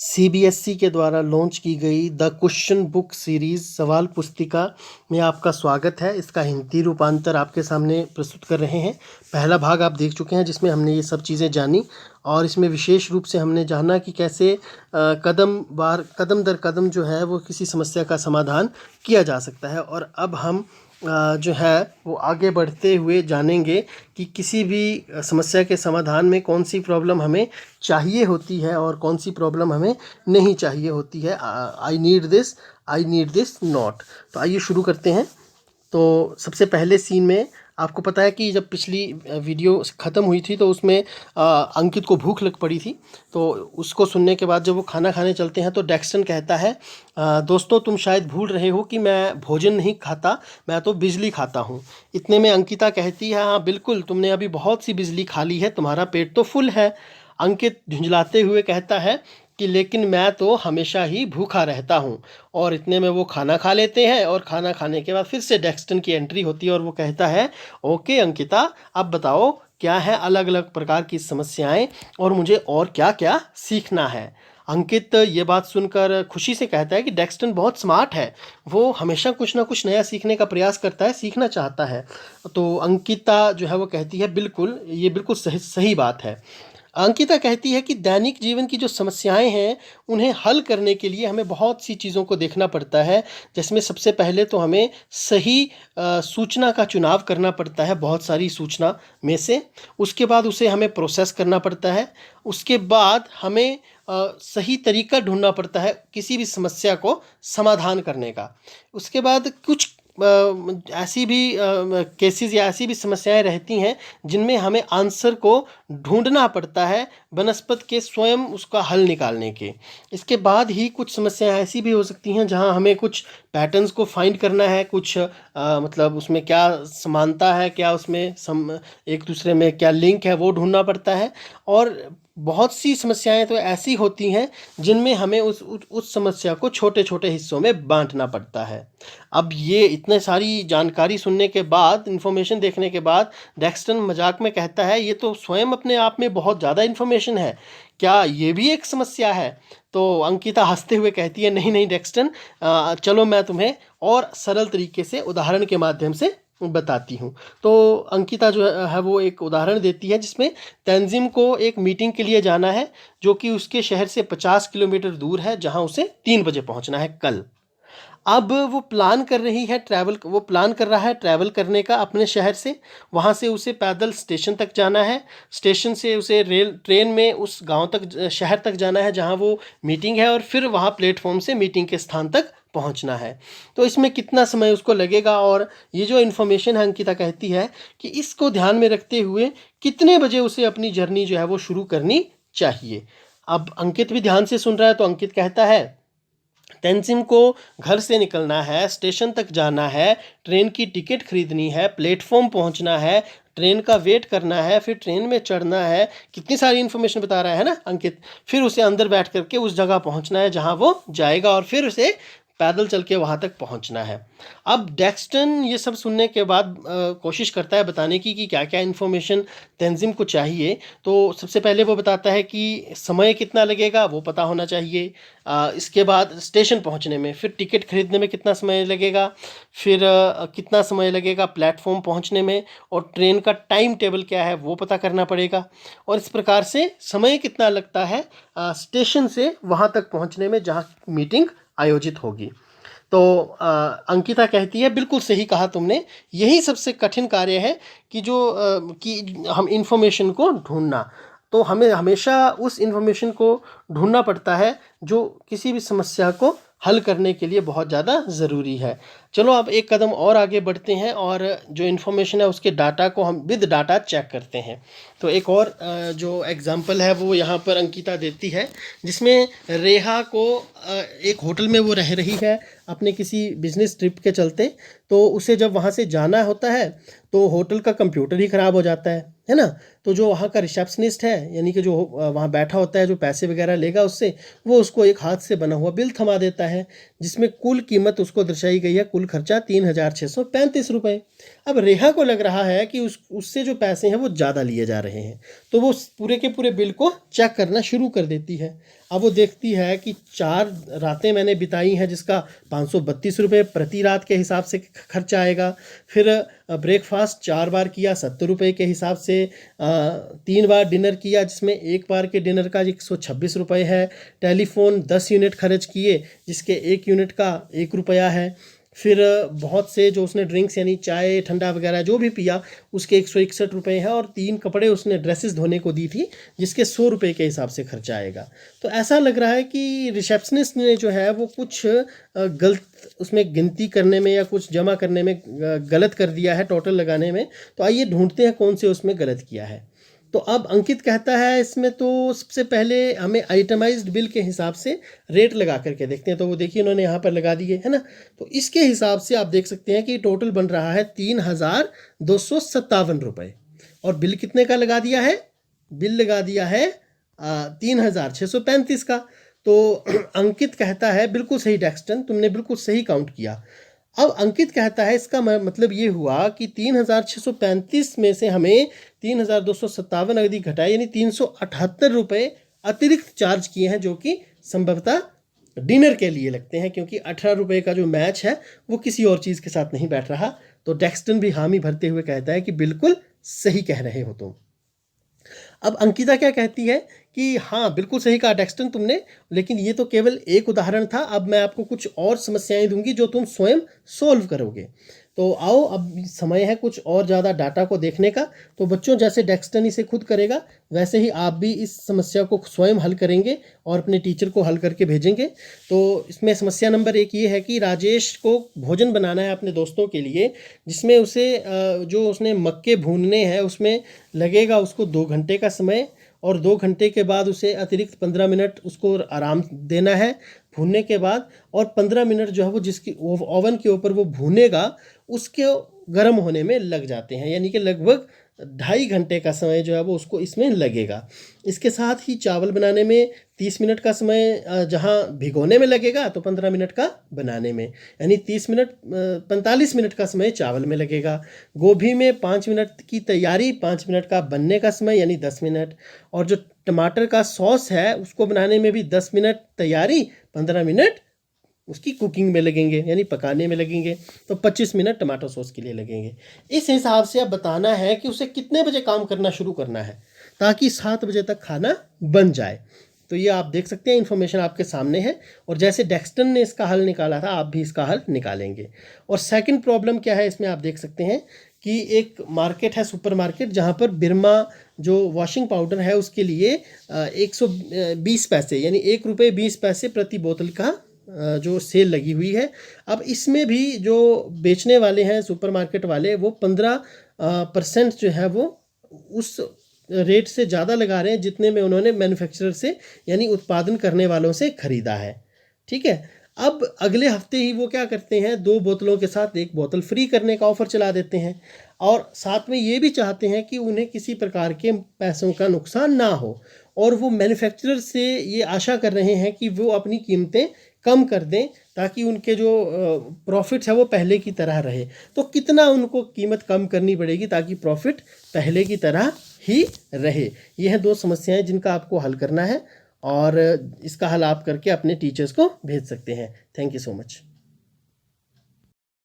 CBSE के द्वारा launch की गई द क्वेश्चन बुक सीरीज़ सवाल पुस्तिका में आपका स्वागत है। इसका हिंदी रूपांतर आपके सामने प्रस्तुत कर रहे हैं। पहला भाग आप देख चुके हैं जिसमें हमने ये सब चीज़ें जानी और इसमें विशेष रूप से हमने जाना कि कैसे कदम दर कदम जो है वो किसी समस्या का समाधान किया जा सकता है। और अब हम जो है वो आगे बढ़ते हुए जानेंगे कि किसी भी समस्या के समाधान में कौन सी प्रॉब्लम हमें चाहिए होती है और कौन सी प्रॉब्लम हमें नहीं चाहिए होती है। I need this not. तो आइए शुरू करते हैं। तो सबसे पहले सीन में आपको पता है कि जब पिछली वीडियो ख़त्म हुई थी तो उसमें अंकित को भूख लग पड़ी थी। तो उसको सुनने के बाद जब वो खाना खाने चलते हैं तो डेक्स्टन कहता है, दोस्तों तुम शायद भूल रहे हो कि मैं भोजन नहीं खाता, मैं तो बिजली खाता हूँ। इतने में अंकिता कहती है, हाँ बिल्कुल, तुमने अभी बहुत सी बिजली खा ली है, तुम्हारा पेट तो फुल है। अंकित झुंझलाते हुए कहता है कि लेकिन मैं तो हमेशा ही भूखा रहता हूँ। और इतने में वो खाना खा लेते हैं और खाना खाने के बाद फिर से डेक्स्टन की एंट्री होती है और वो कहता है, ओके अंकिता, अब बताओ क्या है अलग अलग प्रकार की समस्याएं और मुझे और क्या क्या सीखना है। अंकित ये बात सुनकर खुशी से कहता है कि डेक्स्टन बहुत स्मार्ट है, वो हमेशा कुछ ना कुछ नया सीखने का प्रयास करता है, सीखना चाहता है। तो अंकिता जो है वो कहती है, बिल्कुल, ये बिल्कुल सही सही बात है। अंकिता कहती है कि दैनिक जीवन की जो समस्याएं हैं उन्हें हल करने के लिए हमें बहुत सी चीज़ों को देखना पड़ता है, जिसमें सबसे पहले तो हमें सही सूचना का चुनाव करना पड़ता है बहुत सारी सूचना में से। उसके बाद उसे हमें प्रोसेस करना पड़ता है। उसके बाद हमें सही तरीका ढूंढना पड़ता है किसी भी समस्या को समाधान करने का। उसके बाद कुछ ऐसी भी केसेस या ऐसी भी समस्याएं रहती हैं जिनमें हमें आंसर को ढूंढना पड़ता है बनस्पत के स्वयं उसका हल निकालने के। इसके बाद ही कुछ समस्याएं ऐसी भी हो सकती हैं जहां हमें कुछ पैटर्न्स को फाइंड करना है, कुछ मतलब उसमें क्या समानता है, क्या उसमें एक दूसरे में क्या लिंक है वो ढूंढना पड़ता है। और बहुत सी समस्याएं तो ऐसी होती हैं जिनमें हमें उस समस्या को छोटे छोटे हिस्सों में बांटना पड़ता है। अब ये इतने सारी जानकारी सुनने के बाद, इन्फॉर्मेशन देखने के बाद, डेक्स्टन मजाक में कहता है, ये तो स्वयं अपने आप में बहुत ज़्यादा इन्फॉर्मेशन है, क्या ये भी एक समस्या है? तो अंकिता हंसते हुए कहती है, नहीं नहीं डेक्स्टन, चलो मैं तुम्हें और सरल तरीके से उदाहरण के माध्यम से बताती हूँ। तो अंकिता जो है वो एक उदाहरण देती है जिसमें तंजिम को एक मीटिंग के लिए जाना है जो कि उसके शहर से 50 किलोमीटर दूर है, जहाँ उसे 3 बजे पहुँचना है कल। अब वो प्लान कर रहा है ट्रैवल करने का अपने शहर से। वहाँ से उसे पैदल स्टेशन तक जाना है, स्टेशन से उसे ट्रेन में उस गांव तक, शहर तक जाना है जहाँ वो मीटिंग है, और फिर वहाँ प्लेटफॉर्म से मीटिंग के स्थान तक पहुँचना है। तो इसमें कितना समय उसको लगेगा, और ये जो इन्फॉर्मेशन है अंकिता कहती है कि इसको ध्यान में रखते हुए कितने बजे उसे अपनी जर्नी जो है वो शुरू करनी चाहिए। अब अंकित भी ध्यान से सुन रहा है, तो अंकित कहता है, तेंजिन को घर से निकलना है, स्टेशन तक जाना है, ट्रेन की टिकट खरीदनी है, प्लेटफॉर्म पहुंचना है, ट्रेन का वेट करना है, फिर ट्रेन में चढ़ना है। कितनी सारी इन्फॉर्मेशन बता रहा है ना अंकित। फिर उसे अंदर बैठ करके उस जगह पहुंचना है जहां वो जाएगा, और फिर उसे पैदल चल के वहाँ तक पहुँचना है। अब डेक्स्टन ये सब सुनने के बाद कोशिश करता है बताने की कि क्या क्या इन्फॉर्मेशन तेंजिन को चाहिए। तो सबसे पहले वो बताता है कि समय कितना लगेगा वो पता होना चाहिए, इसके बाद स्टेशन पहुँचने में, फिर टिकट खरीदने में कितना समय लगेगा, फिर कितना समय लगेगा प्लेटफॉर्म पहुँचने में, और ट्रेन का टाइम टेबल क्या है वो पता करना पड़ेगा। और इस प्रकार से समय कितना लगता है स्टेशन से वहाँ तक पहुँचने में जहाँ मीटिंग आयोजित होगी। तो अंकिता कहती है, बिल्कुल सही कहा तुमने, यही सबसे कठिन कार्य है कि हम इन्फॉर्मेशन को ढूंढना। तो हमें हमेशा उस इन्फॉर्मेशन को ढूंढना पड़ता है जो किसी भी समस्या को हल करने के लिए बहुत ज़्यादा ज़रूरी है। चलो अब एक कदम और आगे बढ़ते हैं और जो इन्फॉर्मेशन है उसके डाटा को हम विद डाटा चेक करते हैं। तो एक और जो एग्जांपल है वो यहाँ पर अंकिता देती है, जिसमें रेहा को एक होटल में वो रह रही है अपने किसी बिजनेस ट्रिप के चलते। तो उसे जब वहाँ से जाना होता है तो होटल का कंप्यूटर ही ख़राब हो जाता है। है ना। तो जो वहाँ का रिसेप्शनिस्ट है, यानी कि जो वहाँ बैठा होता है, जो पैसे वगैरह लेगा उससे, वो उसको एक हाथ से बना हुआ बिल थमा देता है, जिसमें कुल कीमत उसको दर्शाई गई है, कुल खर्चा 3,635 रुपये। अब रेहा को लग रहा है कि उससे जो पैसे हैं वो ज़्यादा लिए जा रहे हैं, तो वो पूरे के पूरे बिल को चेक करना शुरू कर देती है। अब वो देखती है कि 4 रातें मैंने बिताई हैं, जिसका 532 रुपये प्रति रात के हिसाब से खर्चा आएगा। फिर ब्रेकफास्ट 4 बार किया 70 रुपये के हिसाब से, 3 बार डिनर किया जिसमें एक बार के डिनर का 126 रुपये है। टेलीफोन 10 यूनिट खर्च किए जिसके 1 यूनिट का 1 रुपया है। फिर बहुत से जो उसने ड्रिंक्स यानी चाय ठंडा वगैरह जो भी पिया उसके 161 रुपये हैं, और 3 कपड़े उसने ड्रेसेस धोने को दी थी जिसके 100 रुपये के हिसाब से खर्चा आएगा। तो ऐसा लग रहा है कि रिसेप्शनिस्ट ने जो है वो कुछ गलत उसमें गिनती करने में या कुछ जमा करने में गलत कर दिया है टोटल लगाने में। तो आइए ढूंढते हैं कौन से उसमें गलत किया है। तो अब अंकित कहता है इसमें तो सबसे पहले हमें आइटमाइज्ड बिल के हिसाब से रेट लगा करके देखते हैं। तो वो देखिए उन्होंने यहाँ पर लगा दिए, है ना। तो इसके हिसाब से आप देख सकते हैं कि टोटल बन रहा है 3,257 रुपये, और बिल कितने का लगा दिया है? बिल लगा दिया है 3,635 का। तो अंकित कहता है बिल्कुल सही डेक्स्टन, तुमने बिल्कुल सही काउंट किया। अब अंकित कहता है इसका मतलब ये हुआ कि 3,635 में से हमें 3,257 अवधि घटाए, यानी 378 रुपये अतिरिक्त चार्ज किए हैं, जो कि संभवतः डिनर के लिए लगते हैं, क्योंकि 18 रुपये का जो मैच है वो किसी और चीज़ के साथ नहीं बैठ रहा। तो डेक्स्टन भी हामी भरते हुए कहता है कि बिल्कुल सही कह रहे हो तुम। अब अंकिता क्या कहती है कि हाँ बिल्कुल सही कहा डेक्स्टन तुमने, लेकिन ये तो केवल एक उदाहरण था, अब मैं आपको कुछ और समस्याएं दूंगी जो तुम स्वयं सोल्व करोगे। तो आओ अब समय है कुछ और ज़्यादा डाटा को देखने का। तो बच्चों जैसे डेक्स्टन इसे खुद करेगा वैसे ही आप भी इस समस्या को स्वयं हल करेंगे और अपने टीचर को हल करके भेजेंगे। तो इसमें समस्या नंबर 1 ये है कि राजेश को भोजन बनाना है अपने दोस्तों के लिए, जिसमें उसे जो उसने मक्के भूनने हैं उसमें लगेगा उसको 2 घंटे का समय, और 2 घंटे के बाद उसे अतिरिक्त 15 मिनट उसको आराम देना है भूनने के बाद, और 15 मिनट जो है वो जिसकी ओवन के ऊपर वो भूनेगा उसके गर्म होने में लग जाते हैं, यानी कि लगभग 2.5 घंटे का समय जो है वो उसको इसमें लगेगा। इसके साथ ही चावल बनाने में 30 मिनट का समय जहां भिगोने में लगेगा तो 15 मिनट का बनाने में, यानी 30 मिनट 45 मिनट का समय चावल में लगेगा। गोभी में 5 मिनट की तैयारी, 5 मिनट का बनने का समय यानी 10 मिनट, और जो टमाटर का सॉस है उसको बनाने में भी 10 मिनट तैयारी, 15 मिनट उसकी कुकिंग में लगेंगे यानी पकाने में लगेंगे, तो 25 मिनट टमाटो सॉस के लिए लगेंगे। इस हिसाब से अब बताना है कि उसे कितने बजे काम करना शुरू करना है ताकि 7 बजे तक खाना बन जाए। तो ये आप देख सकते हैं, इन्फॉर्मेशन आपके सामने है, और जैसे डेक्स्टन ने इसका हल निकाला था आप भी इसका हल निकालेंगे। और सेकंड प्रॉब्लम क्या है इसमें आप देख सकते हैं कि एक मार्केट है, सुपर मार्केट, जहाँ पर बिरमा जो वॉशिंग पाउडर है उसके लिए 120 पैसे यानी 1 रुपये 20 पैसे प्रति बोतल का जो सेल लगी हुई है। अब इसमें भी जो बेचने वाले हैं सुपरमार्केट वाले वो 15% जो है वो उस रेट से ज़्यादा लगा रहे हैं जितने में उन्होंने मैन्युफैक्चरर से यानी उत्पादन करने वालों से ख़रीदा है। ठीक है, अब अगले हफ्ते ही वो क्या करते हैं, 2 बोतलों के साथ 1 बोतल फ्री करने का ऑफ़र चला देते हैं, और साथ में ये भी चाहते हैं कि उन्हें किसी प्रकार के पैसों का नुकसान ना हो, और वो मैन्युफैक्चरर से ये आशा कर रहे हैं कि वो अपनी कीमतें कम कर दें ताकि उनके जो प्रॉफिट्स है वो पहले की तरह रहे। तो कितना उनको कीमत कम करनी पड़ेगी ताकि प्रॉफिट पहले की तरह ही रहे। ये हैं 2 समस्याएं जिनका आपको हल करना है, और इसका हल आप करके अपने टीचर्स को भेज सकते हैं। Thank you so much.